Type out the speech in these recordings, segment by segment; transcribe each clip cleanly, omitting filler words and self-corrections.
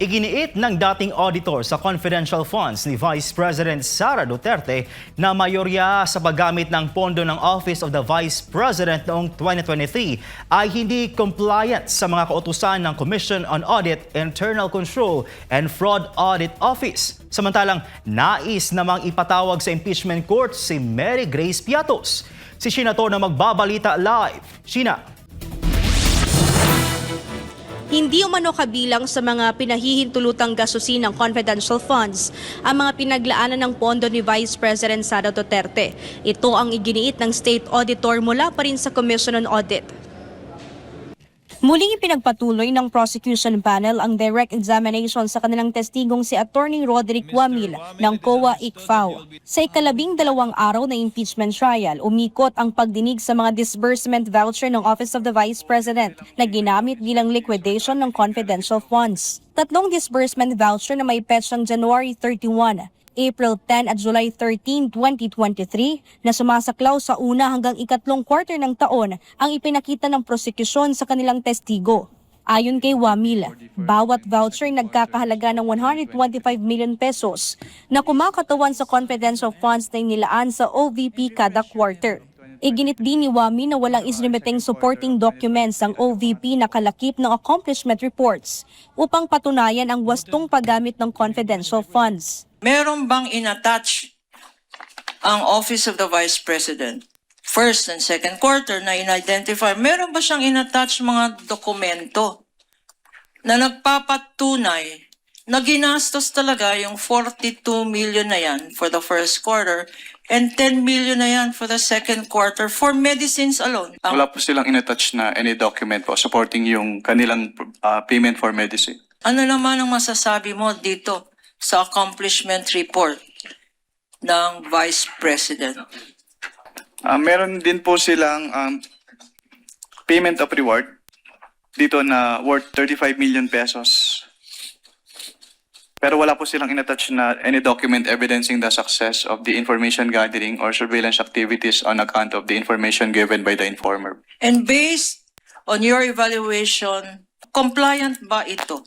Iginiit ng dating auditor sa confidential funds ni Vice President Sara Duterte na mayorya sa paggamit ng pondo ng Office of the Vice President noong 2023 ay hindi compliant sa mga kautusan ng Commission on Audit, Internal Control and Fraud Audit Office. Samantalang nais namang ipatawag sa impeachment court si Mary Grace Piatos. Si Sheena to na magbabalita live. Sheena. Hindi umano kabilang sa mga pinahihintulutang gastusin ng confidential funds ang mga pinaglaanan ng pondo ni Vice President Sara Duterte. Ito ang iginiit ng State Auditor mula pa rin sa Commission on Audit. Muling ipinagpatuloy ng prosecution panel ang direct examination sa kanilang testigong si Attorney Roderick Wamil ng COA ICFAO. Sa ika-12 araw na impeachment trial, umikot ang pagdinig sa mga disbursement voucher ng Office of the Vice President na ginamit bilang liquidation ng confidential funds. 3 disbursement voucher na may petsang January 31, April 10 at July 13, 2023 na sumasaklaw sa una hanggang ikatlong quarter ng taon ang ipinakita ng prosekusyon sa kanilang testigo. Ayon kay Wamil, bawat voucher nagkakahalaga ng 125 million pesos na kumakatawan sa confidential funds na inilaan sa OVP kada quarter. Iginit din ni Wamil na walang isinimiteng supporting documents ang OVP na kalakip ng accomplishment reports upang patunayan ang wastong paggamit ng confidential funds. Meron bang in-attach ang Office of the Vice President? First and second quarter na in-identify, meron ba siyang in-attach mga dokumento na nagpapatunay na ginastos talaga yung 42 million na yan for the first quarter and 10 million na yan for the second quarter for medicines alone? Wala po silang in-attach na any document po supporting yung kanilang payment for medicine. Ano naman ang masasabi mo dito sa accomplishment report ng Vice President? Meron din po silang payment of reward dito na worth 35 million pesos. Pero wala po silang in-attach na any document evidencing the success of the information gathering or surveillance activities on account of the information given by the informer. And based on your evaluation, compliant ba ito?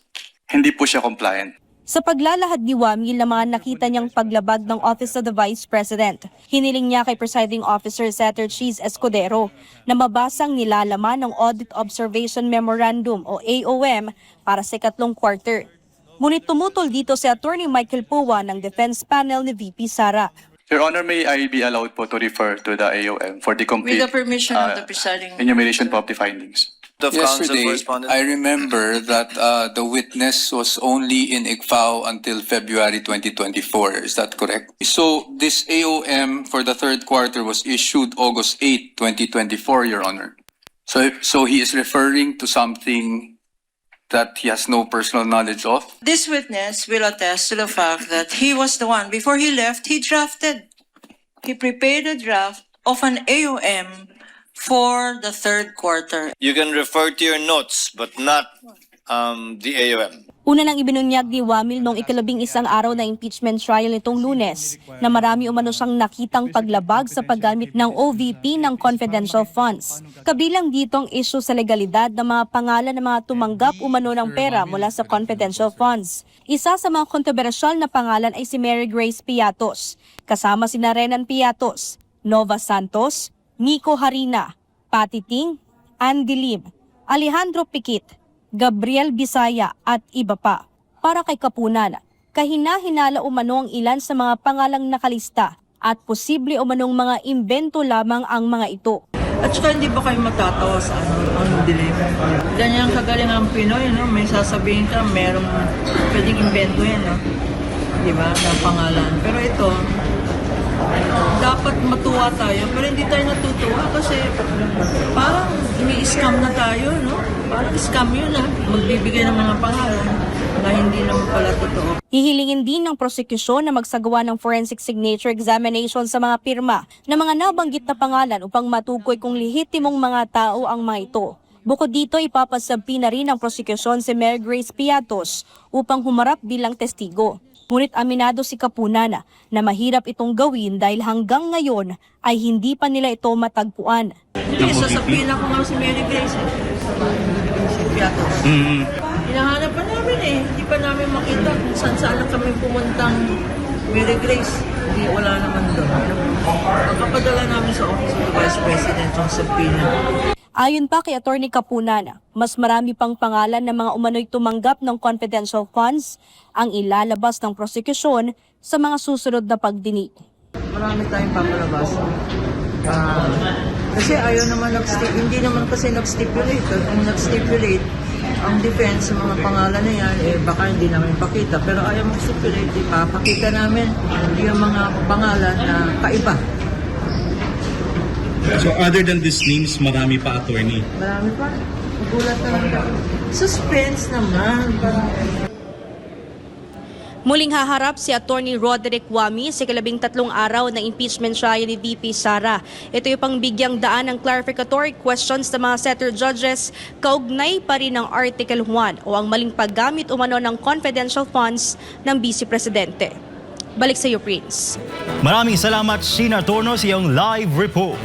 Hindi po siya compliant. Sa paglalahad ni Wamil na mga nakita niyang paglabag ng Office of the Vice President, hiniling niya kay Presiding Officer Senator Cheese Escudero na mabasang nilalaman ng Audit Observation Memorandum o AOM para sa ikatlong quarter. Ngunit tumutol dito si Attorney Michael Pua ng Defense Panel ni VP Sara. Your Honor, may I be allowed po to refer to the AOM for the complete With the permission of the presiding enumeration po of the findings. Yesterday, I remember that the witness was only in ICFAO until February 2024. Is that correct? So this AOM for the third quarter was issued August 8, 2024, Your Honor. So he is referring to something that he has no personal knowledge of? This witness will attest to the fact that he was the one, before he left, he prepared a draft of an AOM for the third quarter. You can refer to your notes, but not the AOM. Una nang ibinunyag ni Wamil noong ika-11 araw na impeachment trial nitong Lunes na marami umano siyang nakitang paglabag sa paggamit ng OVP ng confidential funds. Kabilang ditong issue sa legalidad ng mga pangalan ng mga tumanggap umano ng pera mula sa confidential funds. Isa sa mga kontrobersyal na pangalan ay si Mary Grace Piatos, kasama sina Renan Piatos, Nova Santos, Nico Harina, Patty Ting, Andy Lim, Alejandro Piquit, Gabriel Bisaya at iba pa. Para kay Kapunan, kahina-hinala umano ang ilan sa mga pangalang nakalista at posible umanong mga imbento lamang ang mga ito. At saka hindi ba kayo matatawa sa ang dilim? Ganyan kagaling ang Pinoy, no? May sasabihin ka, merong pwedeng invento yan, no? Diba? Ng pangalan. Pero ito, dapat matuwa tayo, pero hindi tayo natutuwa kasi parang ini-scam na tayo, no? Parang scam yun, ha? Magbibigay ng mga pangalan na hindi naman pala totoo. Hihilingin din ng prosekusyon na magsagawa ng forensic signature examination sa mga pirma ng mga nabanggit na pangalan upang matukoy kung lehitimong mga tao ang mga ito. Bukod dito, ipapasampi na rin ng prosekusyon si Mary Grace Piatos upang humarap bilang testigo. Ngunit aminado si Kapunan na mahirap itong gawin dahil hanggang ngayon ay hindi pa nila ito matagpuan. Hindi, sasabihin ako nga si Mary Grace. Si Piatos. Hinahanap pa namin eh. Hindi pa pa namin makita kung saan lang kami pumuntang Mary Grace. Hindi, wala naman doon. Ang kapadala namin sa Office of the Vice President yung subpoena. Ayon pa kay Attorney Kapunan, mas marami pang pangalan ng mga umano'y tumanggap ng confidential funds ang ilalabas ng prosekusyon sa mga susunod na pagdinig. Marami tayong papalabas. Kasi ayaw naman hindi naman kasi nag-stipulate. Kung nag-stipulate, ang defense sa mga pangalan na yan, baka hindi namin pakita. Pero ayaw mag-stipulate, ipapakita namin yung mga pangalan na kaiba. So other than these names, marami pa, attorney. Marami pa. Magulat na lang. Suspense naman. Muling haharap si Attorney Roderick Wami sa 13 araw ng impeachment trial ni VP Sara. Ito yung pangbigyang daan ng clarificatory questions ng mga setter judges kaugnay pa rin ng Article 1 o ang maling paggamit umano ng confidential funds ng Vice Presidente. Balik sa iyo, Prince. Maraming salamat, Sheena Torno, sa iyong live report.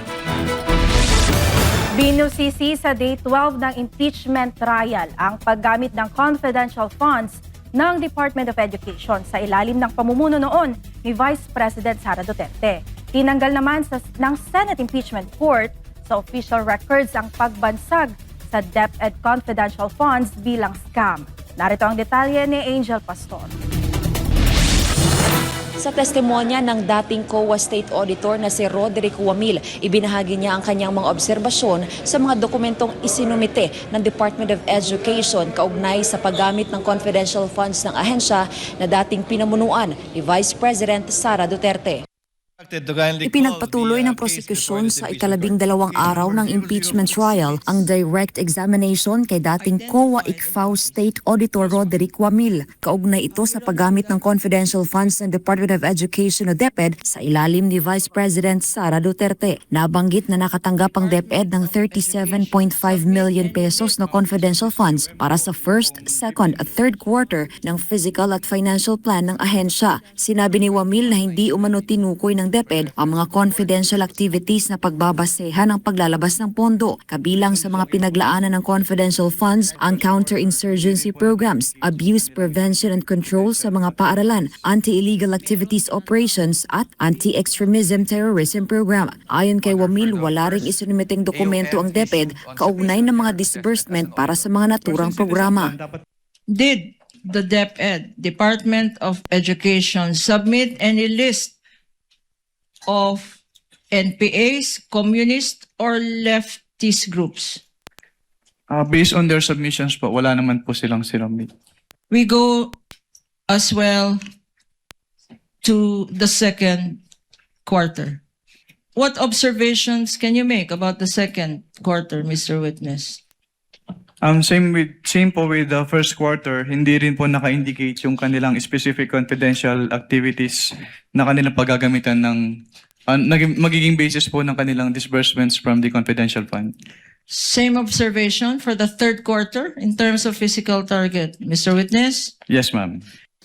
Binusisi sa Day 12 ng impeachment trial ang paggamit ng confidential funds ng Department of Education sa ilalim ng pamumuno noon ni Vice President Sara Duterte. Tinanggal naman ng Senate Impeachment Court sa official records ang pagbansag sa DepEd confidential funds bilang scam. Narito ang detalye ni Angel Pastor. Sa testimonya ng dating COA State Auditor na si Roderick Wamil, ibinahagi niya ang kanyang mga obserbasyon sa mga dokumentong isinumite ng Department of Education kaugnay sa paggamit ng confidential funds ng ahensya na dating pinamunuan ni Vice President Sara Duterte. Ipinagpatuloy ng prosekusyon sa ika-12 araw ng impeachment trial ang direct examination kay dating COA ICFAO State Auditor Roderick Wamil. Kaugnay ito sa paggamit ng confidential funds ng Department of Education o DepEd sa ilalim ni Vice President Sara Duterte. Nabanggit na nakatanggap ang DepEd ng 37.5 million pesos na confidential funds para sa first, second at third quarter ng physical at financial plan ng ahensya. Sinabi ni Wamil na hindi umano tinukoy ng DepEd ang mga confidential activities na pagbabasehan ng paglalabas ng pondo. Kabilang sa mga pinaglaanan ng confidential funds ang counter-insurgency programs, abuse prevention and control sa mga paaralan, anti-illegal activities operations at anti-extremism terrorism program. Ayon kay Wamil, wala ring isinumiteng dokumento ang DepEd kaugnay ng mga disbursement para sa mga naturang programa. Did the DepEd, Department of Education, submit any list of NPAs, communist or leftist groups? Based on their submissions po, wala naman po silang sinumit. We go as well to the second quarter. What observations can you make about the second quarter, Mr. Witness? Same po with the first quarter, hindi rin po naka-indicate yung kanilang specific confidential activities na kanilang paggagamitan ng magiging basis po ng kanilang disbursements from the confidential fund. Same observation for the third quarter in terms of physical target, Mr. Witness? Yes, ma'am.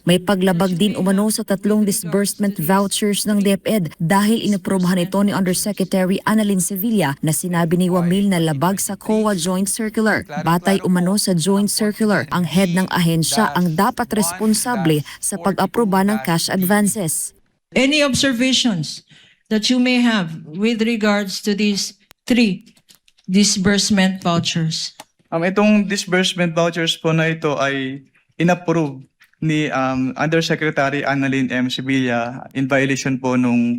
May paglabag din umano sa 3 disbursement vouchers ng DepEd dahil inaprobahan ito ni Undersecretary Annalyn Sevilla na sinabi ni Wamil na labag sa COA Joint Circular. Batay umano sa Joint Circular, ang head ng ahensya ang dapat responsable sa pag-aproba ng cash advances. Any observations that you may have with regards to these 3 disbursement vouchers? Itong disbursement vouchers po na ito ay inapprove ni Undersecretary Annalyn M. Sevilla in violation po nung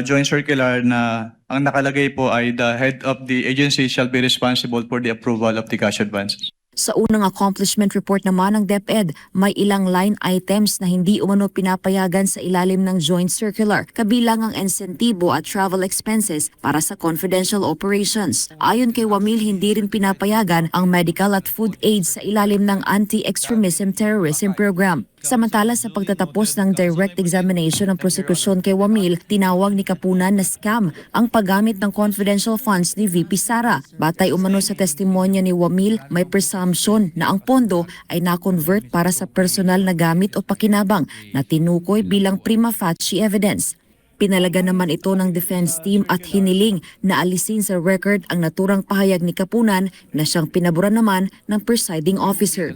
joint circular na ang nakalagay po ay the head of the agency shall be responsible for the approval of the cash advances. Sa unang accomplishment report naman ng DepEd, may ilang line items na hindi umano pinapayagan sa ilalim ng joint circular, kabilang ang insentibo at travel expenses para sa confidential operations. Ayon kay Wamil, hindi rin pinapayagan ang medical at food aid sa ilalim ng anti-extremism terrorism program. Samantala sa pagtatapos ng direct examination ng prosekusyon kay Wamil, tinawag ni Kapunan na scam ang paggamit ng confidential funds ni VP Sara. Batay umano sa testimonya ni Wamil, may presumption na ang pondo ay na-convert para sa personal na gamit o pakinabang na tinukoy bilang prima facie evidence. Pinalaga naman ito ng defense team at hiniling na alisin sa record ang naturang pahayag ni Kapunan na siyang pinaboran naman ng presiding officer.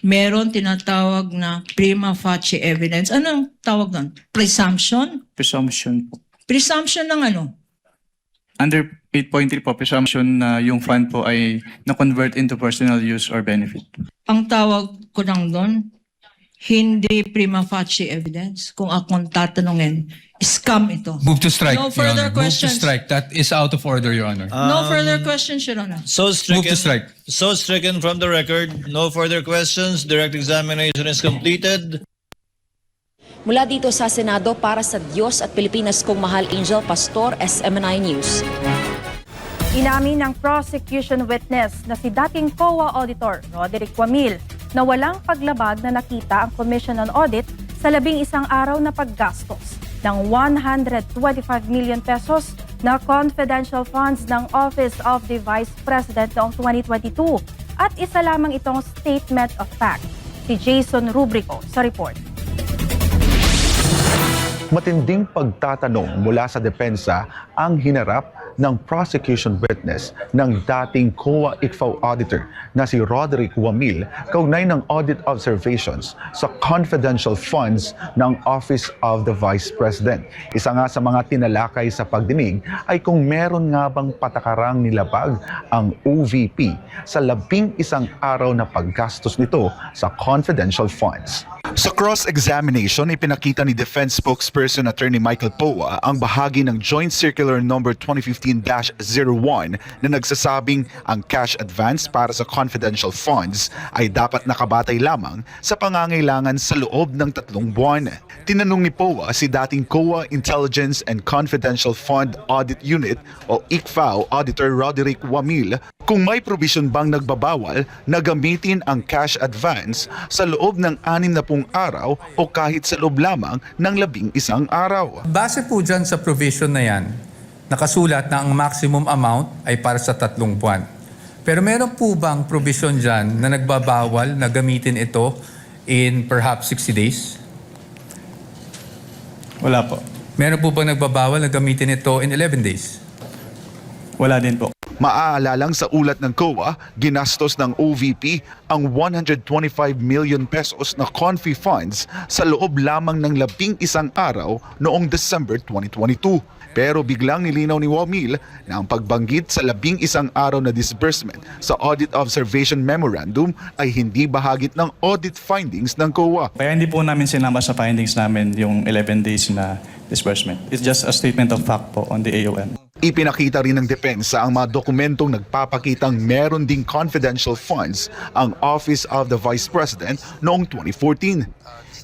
meron tinatawag na prima facie evidence. Anong tawag doon? Presumption? Presumption po. Presumption ng ano? Under 8.3 po, presumption na yung fund po ay na-convert into personal use or benefit. Ang tawag ko lang doon, hindi prima facie evidence. Kung akong tatanungin, scam ito. Move to strike, No Your further Honor. questions. Move to strike. That is out of order, Your Honor. No further questions, Your Honor. So Move to strike. stricken from the record. No further questions. Direct examination is completed. Mula dito sa Senado para sa Diyos at Pilipinas kong mahal, Angel Pastor, SMNI News. Inamin ng prosecution witness na si dating COA Auditor Roderick Wamil na walang paglabag na nakita ang Commission on Audit sa 11 araw na paggastos ng 125 million pesos na confidential funds ng Office of the Vice President noong 2022 at isa lamang itong statement of fact. Si Jason Rubrico sa report. Matinding pagtatanong mula sa depensa ang hinarap ng prosecution witness ng dating COA ICFAO auditor na si Roderick Wamil kaugnay ng audit observations sa confidential funds ng Office of the Vice President. Isa nga sa mga tinalakay sa pagdinig ay kung meron nga bang patakarang nilabag ang OVP sa 11 araw na paggastos nito sa confidential funds. Sa cross-examination, ipinakita ni Defense Spokesperson Attorney Michael Poa ang bahagi ng Joint Circular No. 2015-01 na nagsasabing ang cash advance para sa confidential funds ay dapat nakabatay lamang sa pangangailangan sa loob ng 3 buwan. Tinanong ni Poa si dating COA Intelligence and Confidential Fund Audit Unit o ICFAO Auditor Roderick Wamil kung may provision bang nagbabawal na gamitin ang cash advance sa loob ng 60 araw o kahit sa loob lamang ng 11 araw. Base po dyan sa provision na yan, nakasulat na ang maximum amount ay para sa 3 buwan. Pero meron po bang provision dyan na nagbabawal na gamitin ito in perhaps 60 days? Wala po. Meron po bang nagbabawal na gamitin ito in 11 days? Wala din po. Maaalalang sa ulat ng COA, ginastos ng OVP ang 125 million pesos na confi funds sa loob lamang ng 11 araw noong December 2022. Pero biglang nilinaw ni Wamil na ang pagbanggit sa 11 araw na disbursement sa Audit Observation Memorandum ay hindi bahagit ng audit findings ng COA. Kaya hindi po namin sinama sa findings namin yung 11 days na disbursement. It's just a statement of fact po on the AOM. Ipinakita rin ng depensa ang mga dokumentong nagpapakitang meron ding confidential funds ang Office of the Vice President noong 2014.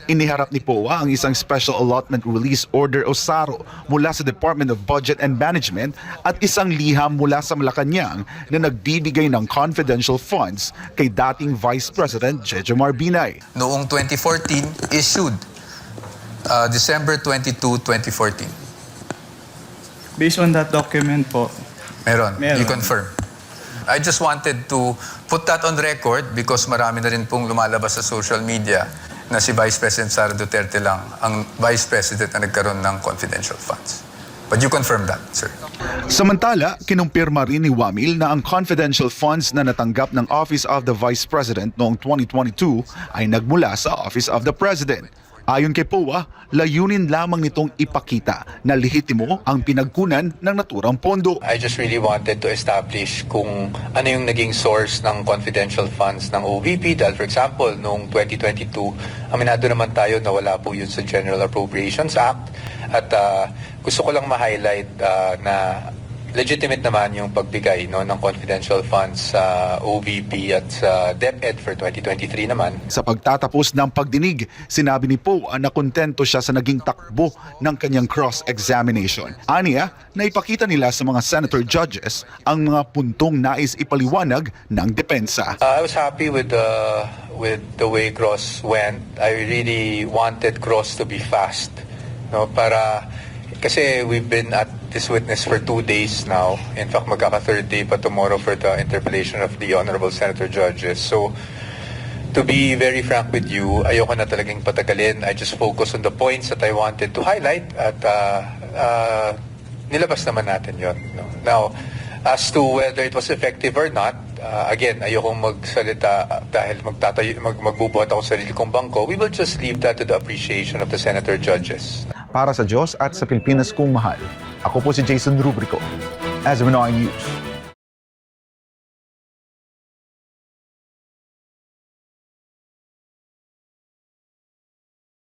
Iniharap ni POA ang isang Special Allotment Release Order o SARO mula sa Department of Budget and Management at isang liham mula sa Malacanang na nagbibigay ng confidential funds kay dating Vice President Jejomar Binay. Noong 2014, issued December 22, 2014. Based on that document po, Meron. Meron. You confirm. I just wanted to put that on record because marami na rin pong lumalabas sa social media na si Vice President Sara Duterte lang ang Vice President na nagkaroon ng confidential funds. But you confirm that, sir. Samantala, kinumpirma rin ni Wamil na ang confidential funds na natanggap ng Office of the Vice President noong 2022 ay nagmula sa Office of the President. Ayon kay POA, layunin lamang nitong ipakita na lehitimo ang pinagkunan ng naturang pondo. I just really wanted to establish kung ano yung naging source ng confidential funds ng OVP. Dahil for example, noong 2022, aminado naman tayo na wala po yun sa General Appropriations Act. At gusto ko lang ma-highlight na legitimate naman yung pagbigay ng confidential funds sa OVP at sa DepEd for 2023 naman. Sa pagtatapos ng pagdinig, sinabi ni POA na kontento siya sa naging takbo ng kanyang cross-examination. Aniya, naipakita nila sa mga senator judges ang mga puntong nais ipaliwanag ng depensa. I was happy with the way Cross went. I really wanted Cross to be fast. Kasi we've been at this witness for 2 days now. In fact, magkaka-third day pa tomorrow for the interpellation of the Honorable Senator Judges. So, to be very frank with you, ayoko na talagang patagalin. I just focus on the points that I wanted to highlight at nilabas naman natin yun. Now, as to whether it was effective or not, again, ayokong magsalita dahil magbubuhat ako sa sarili kong bangko. We will just leave that to the appreciation of the Senator Judges. Para sa Diyos at sa Pilipinas kong mahal, ako po si Jason Rubrico, SMNI News.